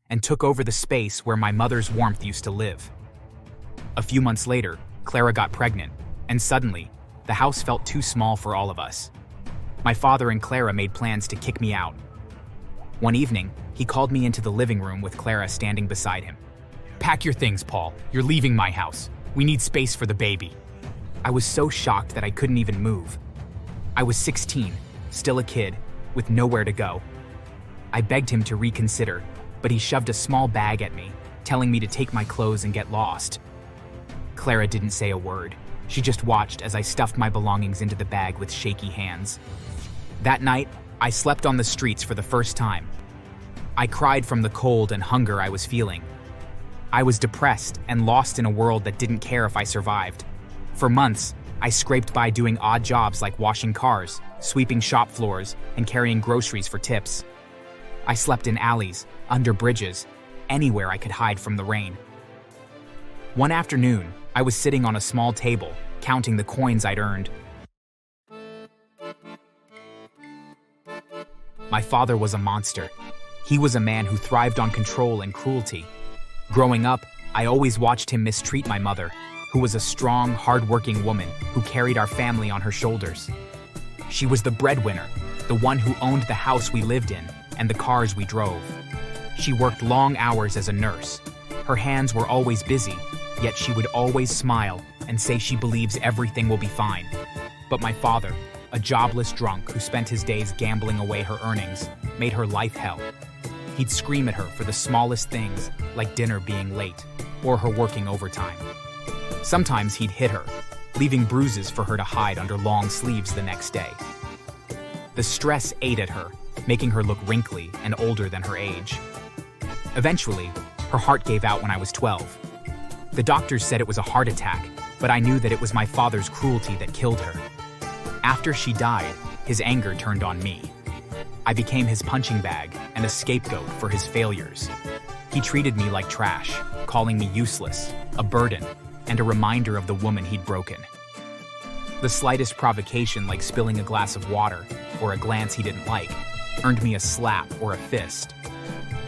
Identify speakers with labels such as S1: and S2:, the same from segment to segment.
S1: and took over the space where my mother's warmth used to live. A few months later, Clara got pregnant, and suddenly, the house felt too small for all of us. My father and Clara made plans to kick me out. One evening, he called me into the living room with Clara standing beside him. "Pack your things, Paul. You're leaving my house. We need space for the baby." I was so shocked that I couldn't even move. I was 16, still a kid, with nowhere to go. I begged him to reconsider, but he shoved a small bag at me, telling me to take my clothes and get lost. Clara didn't say a word. She just watched as I stuffed my belongings into the bag with shaky hands. That night, I slept on the streets for the first time. I cried from the cold and hunger I was feeling. I was depressed and lost in a world that didn't care if I survived. For months, I scraped by doing odd jobs like washing cars, sweeping shop floors, and carrying groceries for tips. I slept in alleys, under bridges, anywhere I could hide from the rain. One afternoon, I was sitting on a small table, counting the coins I'd earned. My father was a monster. He was a man who thrived on control and cruelty. Growing up, I always watched him mistreat my mother, who was a strong, hard-working woman who carried our family on her shoulders. She was the breadwinner, the one who owned the house we lived in and the cars we drove. She worked long hours as a nurse. Her hands were always busy, yet she would always smile and say she believes everything will be fine. But my father, a jobless drunk who spent his days gambling away her earnings, made her life hell. He'd scream at her for the smallest things, like dinner being late or her working overtime. Sometimes he'd hit her, leaving bruises for her to hide under long sleeves the next day. The stress ate at her, making her look wrinkly and older than her age. Eventually, her heart gave out when I was 12. The doctors said it was a heart attack, but I knew that it was my father's cruelty that killed her. After she died, his anger turned on me. I became his punching bag and a scapegoat for his failures. He treated me like trash, calling me useless, a burden, and a reminder of the woman he'd broken. The slightest provocation, like spilling a glass of water or a glance he didn't like, earned me a slap or a fist.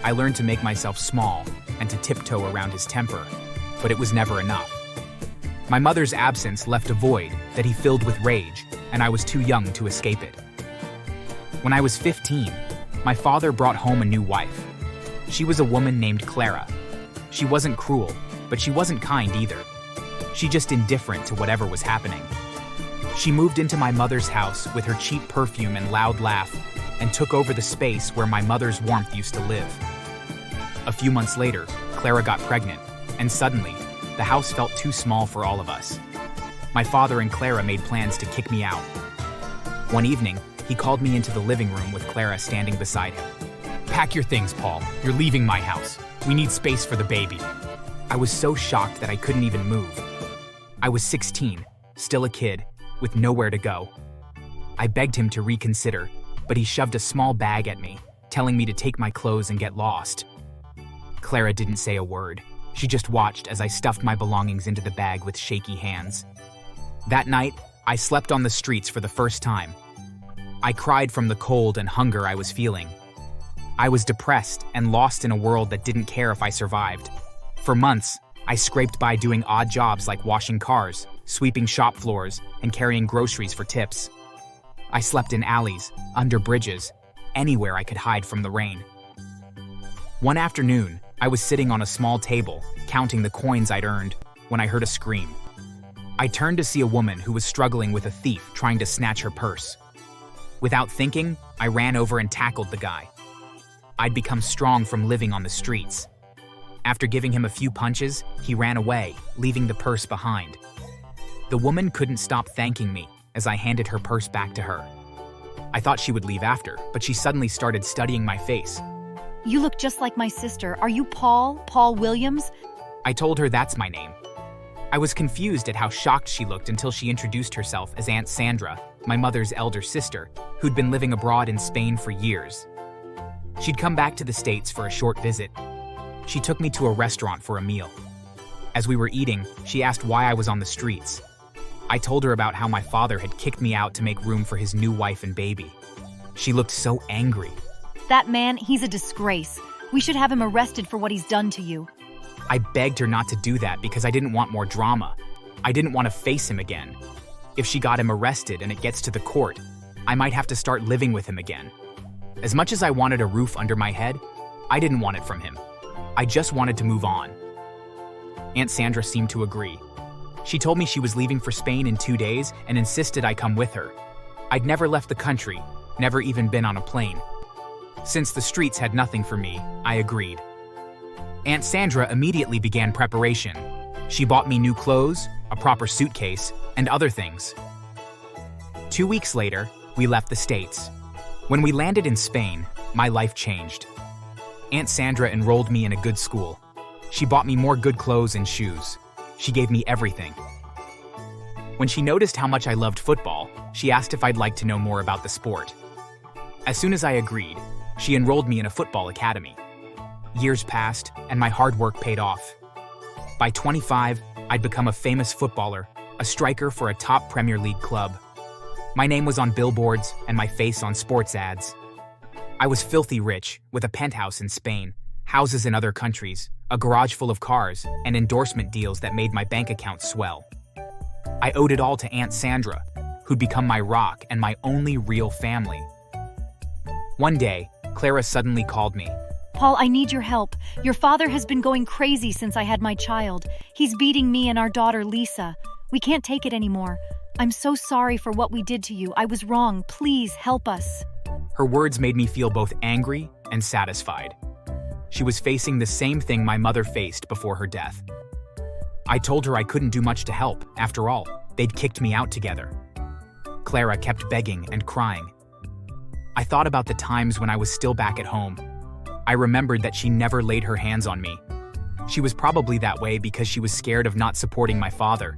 S1: I learned to make myself small and to tiptoe around his temper, but it was never enough. My mother's absence left a void that he filled with rage, and I was too young to escape it. When I was 15, my father brought home a new wife. She was a woman named Clara. She wasn't cruel, but she wasn't kind either. She just indifferent to whatever was happening. She moved into my mother's house with her cheap perfume and loud laugh and took over the space where my mother's warmth used to live. A few months later, Clara got pregnant, and suddenly, the house felt too small for all of us. My father and Clara made plans to kick me out. One evening, he called me into the living room with Clara standing beside him. "Pack your things, Paul. You're leaving my house. We need space for the baby." I was so shocked that I couldn't even move. I was 16, still a kid, with nowhere to go. I begged him to reconsider, but he shoved a small bag at me, telling me to take my clothes and get lost. Clara didn't say a word. She just watched as I stuffed my belongings into the bag with shaky hands. That night, I slept on the streets for the first time. I cried from the cold and hunger I was feeling. I was depressed and lost in a world that didn't care if I survived. For months, I scraped by doing odd jobs like washing cars, sweeping shop floors, and carrying groceries for tips. I slept in alleys, under bridges, anywhere I could hide from the rain. One afternoon, I was sitting on a small table, counting the coins I'd earned, when I heard a scream. I turned to see a woman who was struggling with a thief trying to snatch her purse. Without thinking, I ran over and tackled the guy. I'd become strong from living on the streets. After giving him a few punches, he ran away, leaving the purse behind. The woman couldn't stop thanking me as I handed her purse back to her. I thought she would leave after, but she suddenly started studying my face.
S2: "You look just like my sister. Are you Paul? Paul Williams?"
S1: I told her that's my name. I was confused at how shocked she looked until she introduced herself as Aunt Sandra, my mother's elder sister, who'd been living abroad in Spain for years. She'd come back to the States for a short visit. She took me to a restaurant for a meal. As we were eating, she asked why I was on the streets. I told her about how my father had kicked me out to make room for his new wife and baby. She looked so angry.
S2: "That man, he's a disgrace. We should have him arrested for what he's done to you.
S1: I begged her not to do that because I didn't want more drama. I didn't want to face him again. If she got him arrested and it gets to the court, I might have to start living with him again. As much as I wanted a roof under my head, I didn't want it from him. I just wanted to move on. Aunt Sandra seemed to agree. She told me she was leaving for Spain in 2 days and insisted I come with her. I'd never left the country, never even been on a plane. Since the streets had nothing for me, I agreed. Aunt Sandra immediately began preparation. She bought me new clothes, a proper suitcase, and other things. 2 weeks later, we left the States. When we landed in Spain, my life changed. Aunt Sandra enrolled me in a good school. She bought me more good clothes and shoes. She gave me everything. When she noticed how much I loved football, she asked if I'd like to know more about the sport. As soon as I agreed, she enrolled me in a football academy. Years passed, and my hard work paid off. By 25, I'd become a famous footballer, a striker for a top Premier League club. My name was on billboards and my face on sports ads. I was filthy rich, with a penthouse in Spain, houses in other countries, a garage full of cars, and endorsement deals that made my bank account swell. I owed it all to Aunt Sandra, who'd become my rock and my only real family. One day, Clara suddenly called me.
S2: Paul, I need your help. Your father has been going crazy since I had my child. He's beating me and our daughter, Lisa. We can't take it anymore. I'm so sorry for what we did to you. I was wrong. Please help us.
S1: Her words made me feel both angry and satisfied. She was facing the same thing my mother faced before her death. I told her I couldn't do much to help. After all, they'd kicked me out together. Clara kept begging and crying. I thought about the times when I was still back at home. I remembered that she never laid her hands on me. She was probably that way because she was scared of not supporting my father.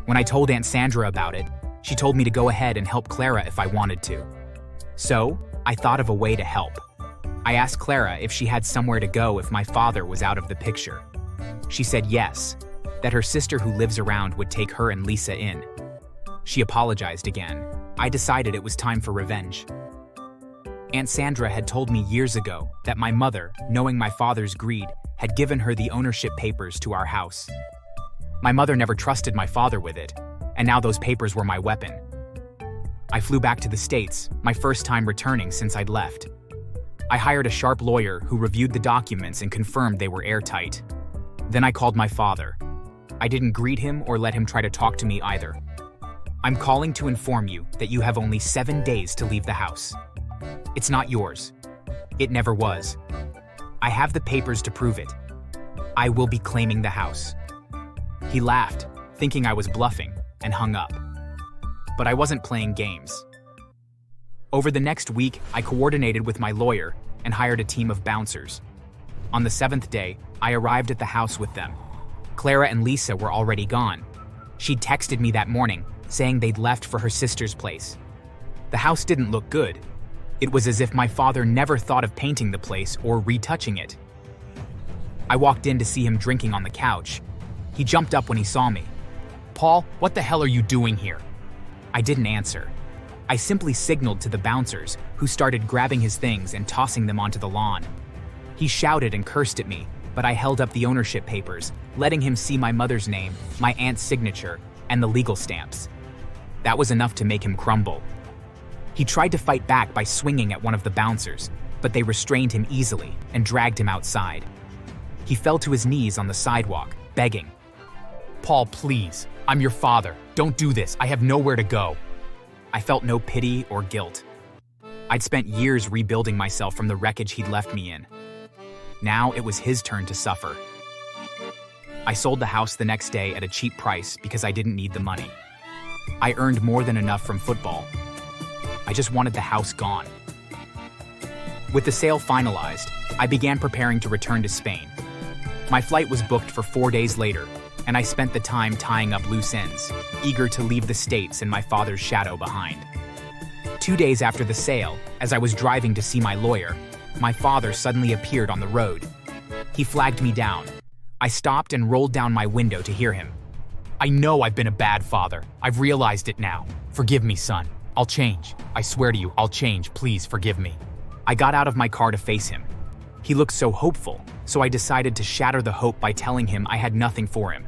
S1: When I told Aunt Sandra about it, she told me to go ahead and help Clara if I wanted to. So, I thought of a way to help. I asked Clara if she had somewhere to go if my father was out of the picture. She said yes, that her sister who lives around would take her and Lisa in. She apologized again. I decided it was time for revenge. Aunt Sandra had told me years ago that my mother, knowing my father's greed, had given her the ownership papers to our house. My mother never trusted my father with it, and now those papers were my weapon. I flew back to the States, my first time returning since I'd left. I hired a sharp lawyer who reviewed the documents and confirmed they were airtight. Then I called my father. I didn't greet him or let him try to talk to me either. I'm calling to inform you that you have only 7 days to leave the house. It's not yours. It never was. I have the papers to prove it. I will be claiming the house. He laughed, thinking I was bluffing, and hung up. But I wasn't playing games. Over the next week, I coordinated with my lawyer and hired a team of bouncers. On the 7th day, I arrived at the house with them. Clara and Lisa were already gone. She'd texted me that morning, saying they'd left for her sister's place. The house didn't look good. It was as if my father never thought of painting the place or retouching it. I walked in to see him drinking on the couch. He jumped up when he saw me. "Paul, what the hell are you doing here?" I didn't answer. I simply signaled to the bouncers, who started grabbing his things and tossing them onto the lawn. He shouted and cursed at me, but I held up the ownership papers, letting him see my mother's name, my aunt's signature, and the legal stamps. That was enough to make him crumble. He tried to fight back by swinging at one of the bouncers, but they restrained him easily and dragged him outside. He fell to his knees on the sidewalk, begging. "Paul, please. I'm your father. Don't do this. I have nowhere to go." I felt no pity or guilt. I'd spent years rebuilding myself from the wreckage he'd left me in. Now it was his turn to suffer. I sold the house the next day at a cheap price because I didn't need the money. I earned more than enough from football. I just wanted the house gone. With the sale finalized, I began preparing to return to Spain. My flight was booked for 4 days later, and I spent the time tying up loose ends, eager to leave the States and my father's shadow behind. 2 days after the sale, as I was driving to see my lawyer, my father suddenly appeared on the road. He flagged me down. I stopped and rolled down my window to hear him. "I know I've been a bad father. I've realized it now. Forgive me, son. I'll change. I swear to you, I'll change. Please forgive me." I got out of my car to face him. He looked so hopeful, so I decided to shatter the hope by telling him I had nothing for him.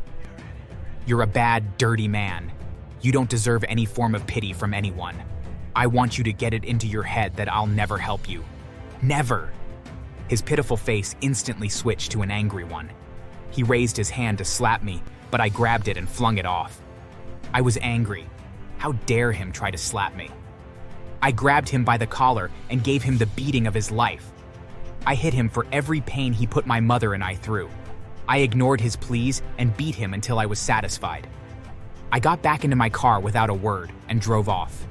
S1: "You're a bad, dirty man. You don't deserve any form of pity from anyone. I want you to get it into your head that I'll never help you. Never!" His pitiful face instantly switched to an angry one. He raised his hand to slap me, but I grabbed it and flung it off. I was angry. How dare him try to slap me? I grabbed him by the collar and gave him the beating of his life. I hit him for every pain he put my mother and I through. I ignored his pleas and beat him until I was satisfied. I got back into my car without a word and drove off.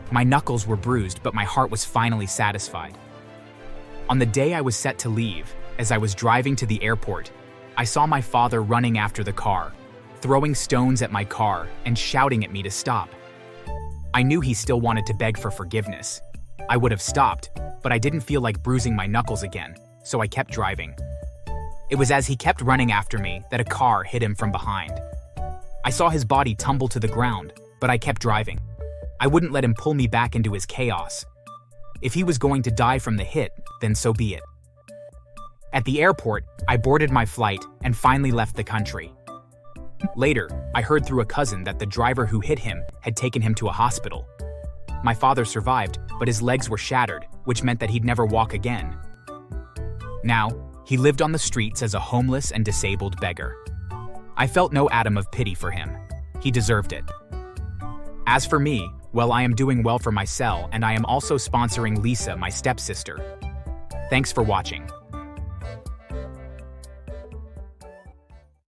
S1: My knuckles were bruised, but my heart was finally satisfied. On the day I was set to leave, as I was driving to the airport, I saw my father running after the car, throwing stones at my car and shouting at me to stop. I knew he still wanted to beg for forgiveness. I would have stopped, but I didn't feel like bruising my knuckles again, so I kept driving. It was as he kept running after me that a car hit him from behind. I saw his body tumble to the ground, but I kept driving. I wouldn't let him pull me back into his chaos. If he was going to die from the hit, then so be it. At the airport, I boarded my flight and finally left the country. Later, I heard through a cousin that the driver who hit him had taken him to a hospital. My father survived, but his legs were shattered, which meant that he'd never walk again. Now, he lived on the streets as a homeless and disabled beggar. I felt no atom of pity for him. He deserved it. As for me, well, I am doing well for myself, and I am also sponsoring Lisa, my stepsister. Thanks for watching.